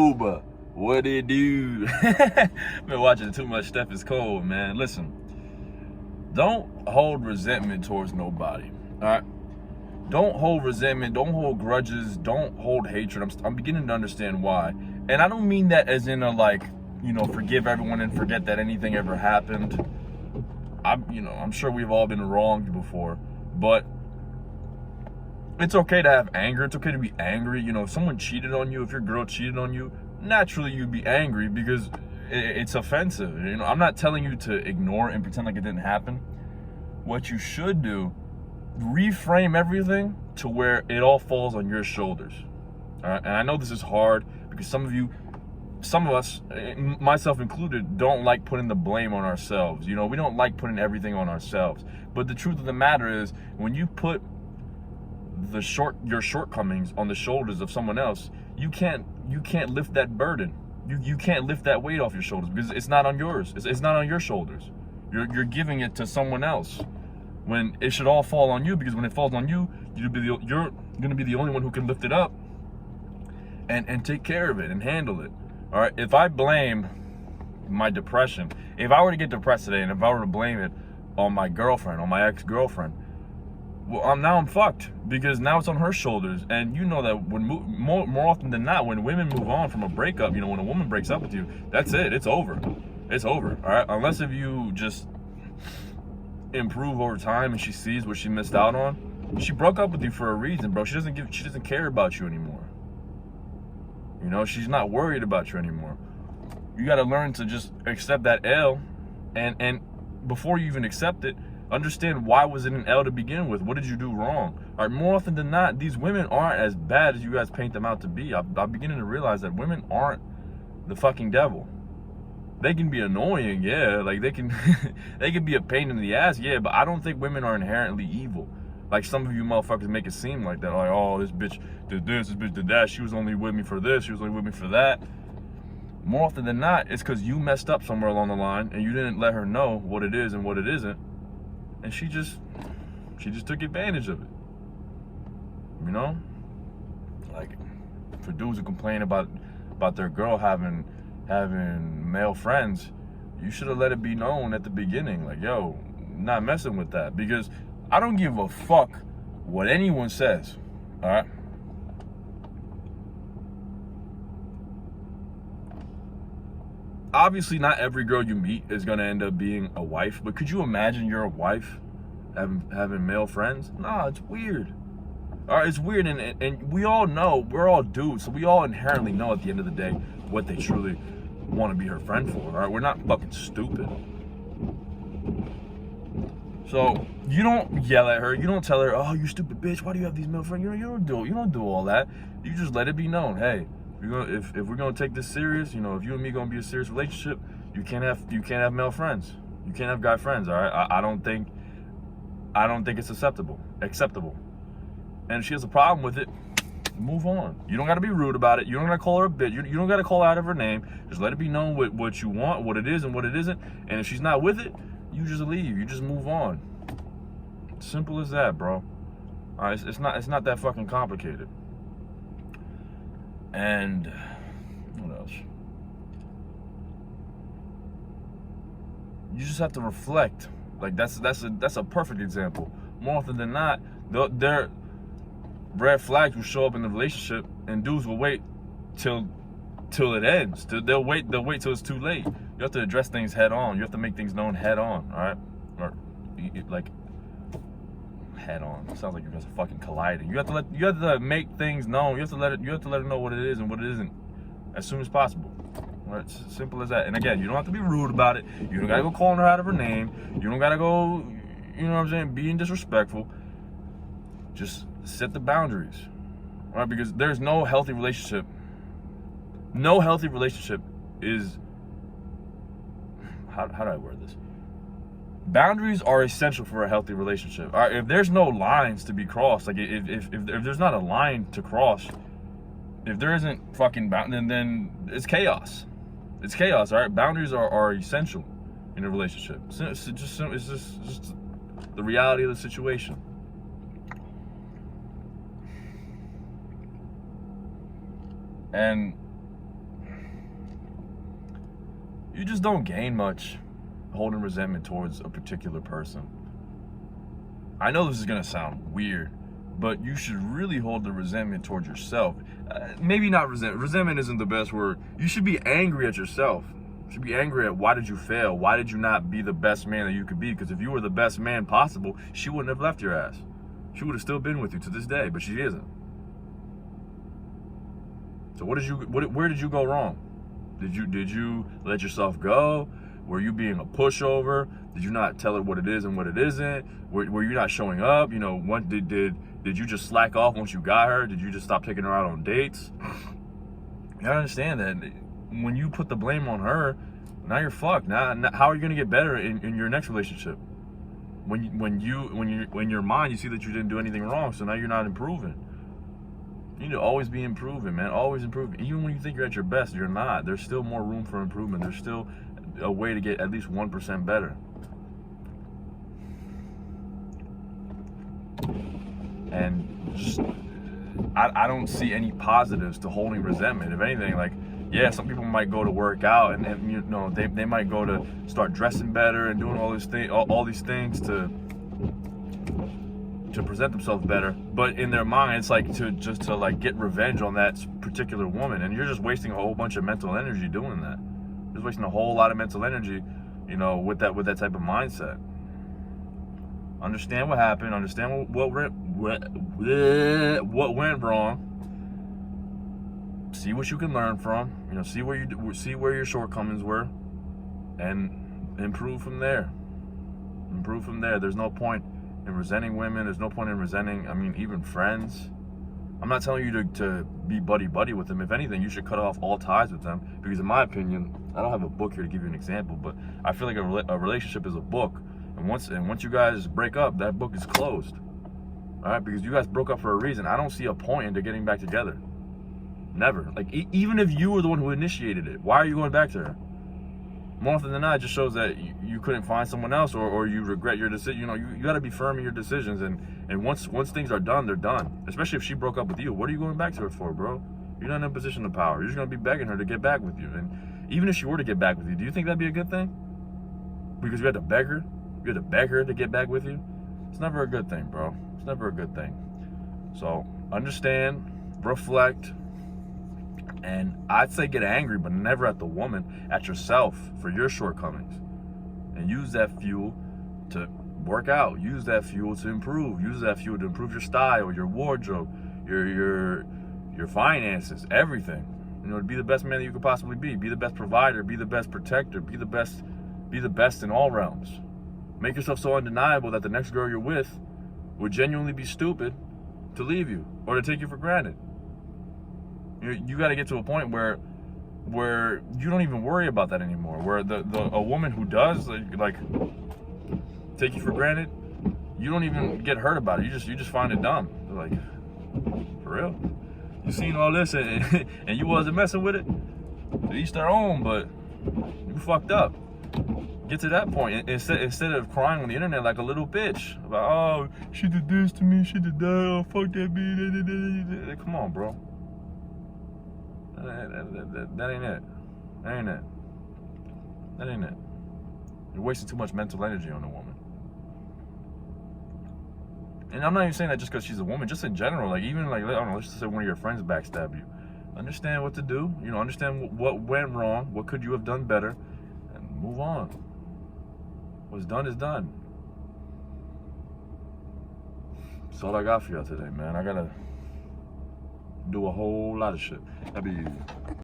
Job, what it do? Been watching too much Steph is Cold, man. Listen, don't hold resentment towards nobody, all right? Don't hold resentment, don't hold grudges, don't hold hatred. I'm beginning to understand why. And I don't mean that as in a, like, forgive everyone and forget that anything ever happened. I'm sure we've all been wronged before, but it's okay to have anger. It's okay to be angry. If someone cheated on you, if your girl cheated on you, naturally you'd be angry because it's offensive. I'm not telling you to ignore it and pretend like it didn't happen. What you should do, reframe everything to where it all falls on your shoulders. All right? And I know this is hard because some of us, myself included, don't like putting the blame on ourselves. We don't like putting everything on ourselves. But the truth of the matter is, when you put your shortcomings on the shoulders of someone else, you can't lift that burden. You can't lift that weight off your shoulders because it's not on yours. It's not on your shoulders. You're giving it to someone else when it should all fall on you, because when it falls on you, you're going to be the only one who can lift it up and take care of it and handle it. All right, if I blame my depression, if I were to get depressed today and if I were to blame it on my girlfriend, on my ex-girlfriend, well, I'm fucked, because now it's on her shoulders. And you know that when more often than not, when women move on from a breakup, when a woman breaks up with you, that's it. It's over. It's over. All right, unless if you just improve over time and she sees what she missed out on. She broke up with you for a reason, bro. She doesn't care about you anymore. She's not worried about you anymore. You got to learn to just accept that L, and before you even accept it, understand why was it an L to begin with. What did you do wrong? All right, more often than not, these women aren't as bad as you guys paint them out to be. I'm beginning to realize that women aren't the fucking devil. They can be annoying, yeah, like they can they can be a pain in the ass, yeah, but I don't think women are inherently evil. Like some of you motherfuckers make it seem like that. Like, oh, this bitch did this bitch did that, she was only with me for this, she was only with me for that. More often than not, it's because you messed up somewhere along the line and you didn't let her know what it is and what it isn't. And she just took advantage of it. Like, for dudes who complain about their girl having male friends, you should have let it be known at the beginning, like, yo, not messing with that, because I don't give a fuck what anyone says. All right, obviously not every girl you meet is gonna end up being a wife, but could you imagine you're a wife having male friends? Nah, it's weird. All right, it's weird, and we all know, we're all dudes, so we all inherently know at the end of the day what they truly want to be her friend for. All right, we're not fucking stupid. So you don't yell at her, you don't tell her, oh, you stupid bitch, why do you have these male friends? You don't do all that. You just let it be known, hey, if we're gonna take this serious, if you and me gonna be a serious relationship, you can't have male friends, you can't have guy friends. All right, I don't think it's acceptable. And if she has a problem with it, move on. You don't got to be rude about it. You don't got to call her a bitch. You don't got to call her out of her name. Just let it be known what you want, what it is and what it isn't. And if she's not with it, you just leave. You just move on. Simple as that, bro. All right, it's not that fucking complicated. And what else? You just have to reflect. Like, that's a perfect example. More often than not, their red flags will show up in the relationship, and dudes will wait till it ends. They'll wait till it's too late. You have to address things head on. You have to make things known head on. All right, or like head on. It sounds like you guys are fucking colliding. You have to make things known. You have to let her know what it is and what it isn't as soon as possible. All right, it's as simple as that. And again, you don't have to be rude about it. You don't gotta go calling her out of her name. You don't gotta go, being disrespectful. Just set the boundaries, all right? Because there's no healthy relationship. No healthy relationship is, how do I word this? Boundaries are essential for a healthy relationship. All right, if there's no lines to be crossed, like if there's not a line to cross, if there isn't fucking then it's chaos. It's chaos. All right, boundaries are essential in a relationship. It's just the reality of the situation. And you just don't gain much holding resentment towards a particular person. I know this is gonna sound weird, but you should really hold the resentment towards yourself. Maybe not resentment. Resentment isn't the best word. You should be angry at yourself. You should be angry at why did you fail? Why did you not be the best man that you could be? Because if you were the best man possible, she wouldn't have left your ass. She would have still been with you to this day, but she isn't. So where did you go wrong? Did you let yourself go? Were you being a pushover? Did you not tell her what it is and what it isn't? Were you not showing up? You know, what did you just slack off once you got her? Did you just stop taking her out on dates? You gotta understand that when you put the blame on her, now you're fucked. Now how are you gonna get better in your next relationship? When your mind, you see that you didn't do anything wrong, so now you're not improving. You need to always be improving, man. Always improving. Even when you think you're at your best, you're not. There's still more room for improvement. There's still a way to get at least 1% better. And just, I don't see any positives to holding resentment. If anything, like, yeah, some people might go to work out and you know, they might go to start dressing better and doing all these things to present themselves better, but in their mind it's like to get revenge on that particular woman, and you're just wasting a whole bunch of mental energy doing that. Just wasting a whole lot of mental energy, you know, with that type of mindset. Understand what happened, understand what went wrong, see what you can learn from, you know, see where your shortcomings were, and improve from there. There's no point in resenting women. There's no point in resenting, I mean, even friends. I'm not telling you to be buddy with them. If anything, you should cut off all ties with them, because in my opinion, I don't have a book here to give you an example, but I feel like a relationship is a book, and once you guys break up, that book is closed. All right, because you guys broke up for a reason. I don't see a point into getting back together. Never. Like, even if you were the one who initiated it, why are you going back to her? More often than not, it just shows that you couldn't find someone else, or you regret your decision. You know, you got to be firm in your decisions, and once things are done, they're done. Especially if she broke up with you. What are you going back to her for, bro? You're not in a position of power. You're just going to be begging her to get back with you. And even if she were to get back with you, do you think that'd be a good thing? Because you had to beg her? You had to beg her to get back with you? It's never a good thing, bro. It's never a good thing. So, understand, reflect, and I'd say get angry, but never at the woman, at yourself for your shortcomings. And use that fuel to work out. Use that fuel to improve. Use that fuel to improve your style, your wardrobe, your finances, everything. You know, to be the best man that you could possibly be. Be the best provider. Be the best protector. Be the best in all realms. Make yourself so undeniable that the next girl you're with would genuinely be stupid to leave you or to take you for granted. You got to get to a point where you don't even worry about that anymore. Where a woman who does like take you for granted, you don't even get hurt about it. You just find it dumb. They're like, for real? You seen all this and you wasn't messing with it? To each their own, but you fucked up. Get to that point instead of crying on the internet like a little bitch about, oh, she did this to me, she did that, oh, fuck that bitch. Come on, bro. That ain't it. That ain't it. You're wasting too much mental energy on a woman. And I'm not even saying that just because she's a woman, just in general. Like, even like, I don't know, let's just say one of your friends backstab you. Understand what to do. You know, understand what went wrong. What could you have done better? And move on. What's done is done. That's all I got for y'all today, man. I gotta do a whole lot of shit. That'd be easy.